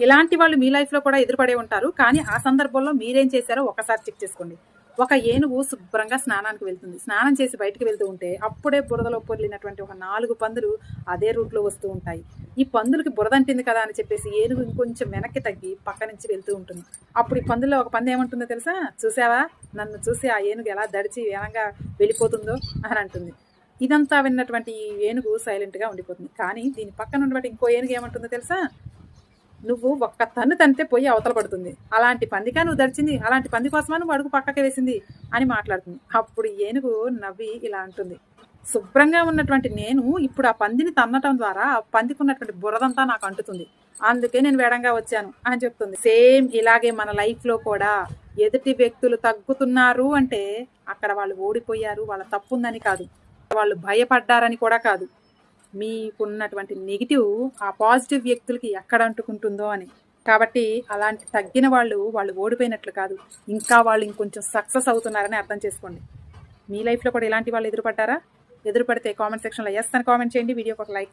ఇలాంటి వాళ్ళు మీ లైఫ్లో కూడా ఎదురుపడే ఉంటారు. కానీ ఆ సందర్భంలో మీరేం చేశారో ఒకసారి చెక్ చేసుకోండి. ఒక ఏనుగు శుభ్రంగా స్నానానికి వెళ్తుంది. స్నానం చేసి బయటికి వెళ్తూ ఉంటే అప్పుడే బురదలో పొర్లినటువంటి ఒక 4 పందులు అదే రూట్లో వస్తూ ఉంటాయి. ఈ పందులకి బురద అంటింది కదా అని చెప్పేసి ఏనుగు ఇంకొంచెం వెనక్కి తగ్గి పక్క నుంచి వెళ్తూ ఉంటుంది. అప్పుడు ఈ పందుల్లో ఒక పంది ఏమంటుందో తెలుసా? చూసావా, నన్ను చూసి ఆ ఏనుగు ఎలా దడిచి వేనంగా వెళ్ళిపోతుందో అని అంటుంది. ఇదంతా విన్నటువంటి ఈ ఏనుగు సైలెంట్గా ఉండిపోతుంది. కానీ దీని పక్కన ఉన్నటువంటి ఇంకో ఏనుగు ఏమంటుందో తెలుసా? నువ్వు ఒక్క తన్ను తంతే పోయి అవతల పడుతుంది, అలాంటి పందికా నువ్వు దడిచింది, అలాంటి పంది కోసమా నువ్వు అడుగు పక్కకి వేసింది అని మాట్లాడుతుంది. అప్పుడు ఏనుగు నవ్వి ఇలా అంటుంది, శుభ్రంగా ఉన్నటువంటి నేను ఇప్పుడు ఆ పందిని తన్నటం ద్వారా ఆ పందికి ఉన్నటువంటి బురదంతా నాకు అంటుతుంది, అందుకే నేను వేడంగా వచ్చాను అని చెప్తుంది. సేమ్ ఇలాగే మన లైఫ్లో కూడా ఎదుటి వ్యక్తులు తగ్గుతున్నారు అంటే అక్కడ వాళ్ళు ఓడిపోయారు, వాళ్ళ తప్పు ఉందని కాదు, వాళ్ళు భయపడ్డారని కూడా కాదు, మీకున్నటువంటి నెగిటివ్ ఆ పాజిటివ్ వ్యక్తులకి ఎక్కడ అంటుకుంటుందో అని. కాబట్టి అలాంటి తగ్గిన వాళ్ళు ఓడిపోయినట్లు కాదు, ఇంకా వాళ్ళు ఇంకొంచెం సక్సెస్ అవుతున్నారని అర్థం చేసుకోండి. మీ లైఫ్లో కూడా ఇలాంటి వాళ్ళు ఎదురుపడ్డారా? ఎదురుపడితే కామెంట్ సెక్షన్లో ఎస్ అని కామెంట్ చేయండి. వీడియోకి ఒక లైక్